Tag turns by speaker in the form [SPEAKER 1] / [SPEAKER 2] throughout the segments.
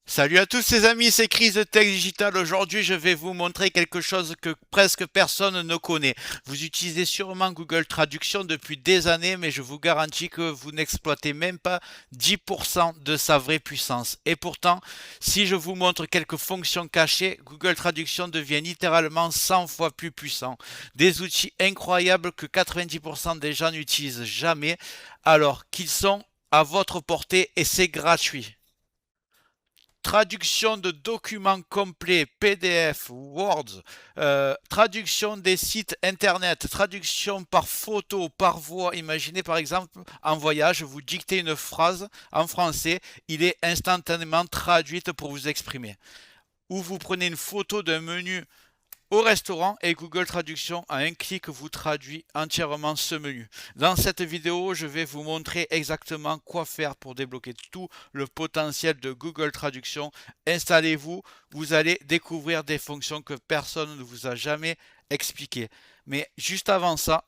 [SPEAKER 1] Salut à tous les amis, c'est Chris de Tech Digital. Aujourd'hui, je vais vous montrer quelque chose que presque personne ne connaît. Vous utilisez sûrement Google Traduction depuis des années, mais je vous garantis que vous n'exploitez même pas 10% de sa vraie puissance. Et pourtant, si je vous montre quelques fonctions cachées, Google Traduction devient littéralement 100 fois plus puissant. Des outils incroyables que 90% des gens n'utilisent jamais, alors qu'ils sont à votre portée et c'est gratuit. Traduction de documents complets, PDF, Word, traduction des sites internet, traduction par photo, par voix. Imaginez par exemple en voyage, vous dictez une phrase en français, il est instantanément traduite pour vous exprimer. Ou vous prenez une photo d'un menu au restaurant et Google Traduction à un clic vous traduit entièrement ce menu. Dans cette vidéo, je vais vous montrer exactement quoi faire pour débloquer tout le potentiel de Google Traduction. Installez-vous, vous allez découvrir des fonctions que personne ne vous a jamais expliquées. Mais juste avant ça,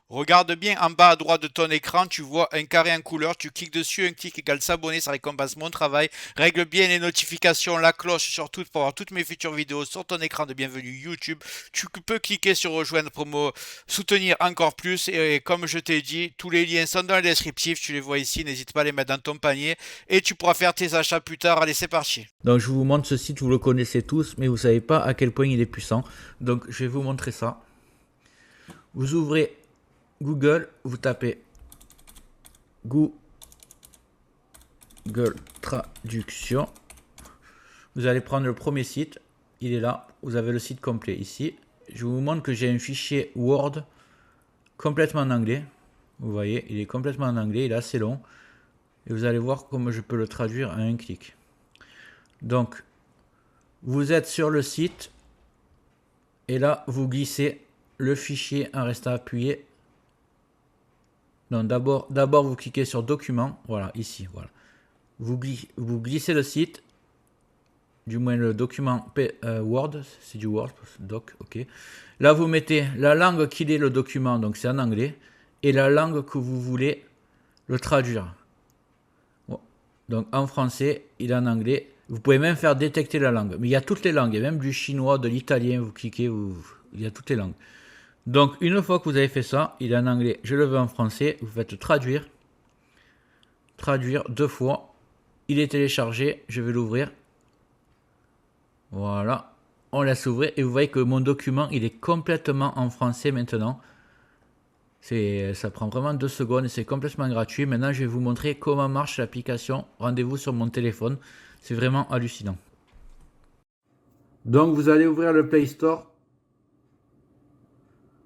[SPEAKER 1] regarde bien en bas à droite de ton écran, tu vois un carré en couleur, tu cliques dessus, un clic égale s'abonner, ça récompense mon travail. Règle bien les notifications, la cloche surtout pour avoir toutes mes futures vidéos sur ton écran de bienvenue YouTube. Tu peux cliquer sur rejoindre pour me soutenir encore plus et comme je t'ai dit, tous les liens sont dans le descriptif, tu les vois ici, n'hésite pas à les mettre dans ton panier et tu pourras faire tes achats plus tard. Allez, c'est parti.
[SPEAKER 2] Donc je vous montre ce site, vous le connaissez tous, mais vous ne savez pas à quel point il est puissant. Donc je vais vous montrer ça. Vous ouvrez Google, vous tapez Google Traduction. Vous allez prendre le premier site, il est là. Vous avez le site complet ici. Je vous montre que j'ai un fichier Word complètement en anglais. Vous voyez, il est complètement en anglais, il est assez long. Et vous allez voir comment je peux le traduire à un clic. Donc, vous êtes sur le site et là, vous glissez le fichier en restant appuyé. Non, d'abord, vous cliquez sur Document. Voilà, ici, voilà. Vous glissez le site, du moins le document Word, c'est du Word, Doc, ok. Là, vous mettez la langue qu'il est le document, donc c'est en anglais, et la langue que vous voulez le traduire. Bon. Donc en français, il est en anglais. Vous pouvez même faire détecter la langue. Mais il y a toutes les langues, il y a même du chinois, de l'italien, vous cliquez, il y a toutes les langues. Donc une fois que vous avez fait ça, il est en anglais, je le veux en français, vous faites traduire. Traduire 2 fois. Il est téléchargé, je vais l'ouvrir. Voilà, on laisse ouvrir et vous voyez que mon document, il est complètement en français maintenant. Ça prend vraiment 2 secondes et c'est complètement gratuit. Maintenant, je vais vous montrer comment marche l'application. Rendez-vous sur mon téléphone. C'est vraiment hallucinant. Donc, vous allez ouvrir le Play Store.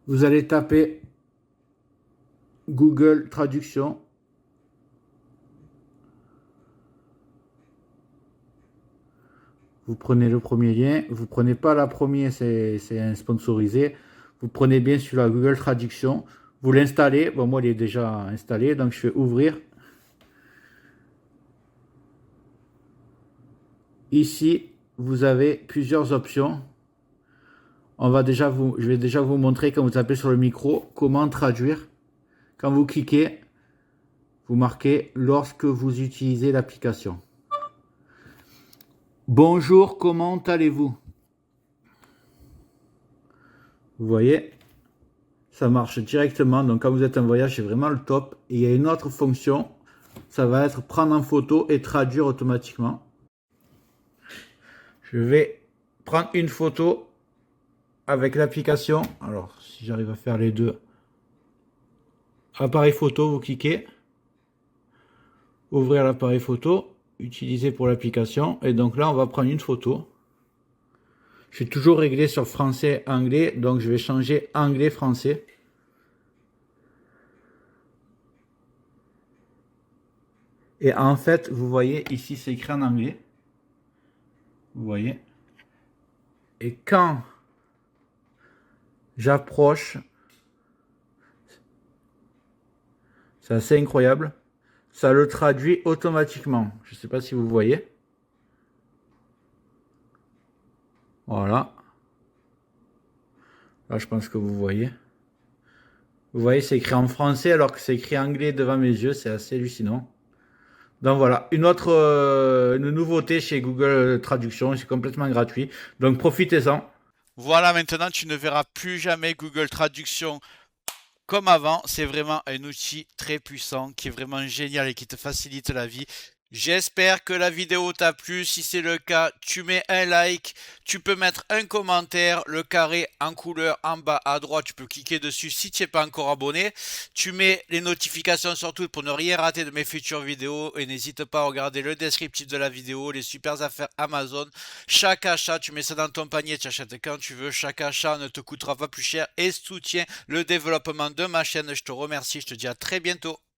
[SPEAKER 2] Vous allez taper Google Traduction. Vous prenez le premier lien. Vous prenez pas la première, c'est un sponsorisé. Vous prenez bien celui-là, Google Traduction. Vous l'installez. Bon, moi, il est déjà installé. Donc, je vais ouvrir. Ici, vous avez plusieurs options. Je vais déjà vous montrer quand vous tapez sur le micro comment traduire. Quand vous cliquez, vous marquez lorsque vous utilisez l'application. Bonjour, comment allez-vous? Vous voyez, ça marche directement. Donc quand vous êtes en voyage, c'est vraiment le top. Et il y a une autre fonction, ça va être prendre en photo et traduire automatiquement. Je vais prendre une photo avec l'application. Alors, si j'arrive à faire les deux. Appareil photo, vous cliquez. Ouvrir l'appareil photo. Utiliser pour l'application. Et donc là, on va prendre une photo. Je suis toujours réglé sur français-anglais. Donc, je vais changer anglais-français. Et en fait, vous voyez, ici, c'est écrit en anglais. Vous voyez. Et quand j'approche, c'est assez incroyable, ça le traduit automatiquement. Je ne sais pas si vous voyez. Voilà. Là, je pense que vous voyez. Vous voyez, c'est écrit en français alors que c'est écrit anglais devant mes yeux. C'est assez hallucinant. Donc voilà, une nouveauté chez Google Traduction. C'est complètement gratuit. Donc profitez-en.
[SPEAKER 1] Voilà, maintenant tu ne verras plus jamais Google Traduction comme avant. C'est vraiment un outil très puissant qui est vraiment génial et qui te facilite la vie. J'espère que la vidéo t'a plu. Si c'est le cas, tu mets un like, tu peux mettre un commentaire, le carré en couleur en bas à droite, tu peux cliquer dessus si tu n'es pas encore abonné. Tu mets les notifications surtout pour ne rien rater de mes futures vidéos et n'hésite pas à regarder le descriptif de la vidéo, les super affaires Amazon. Chaque achat, tu mets ça dans ton panier, tu achètes quand tu veux. Chaque achat ne te coûtera pas plus cher et soutient le développement de ma chaîne. Je te remercie, je te dis à très bientôt.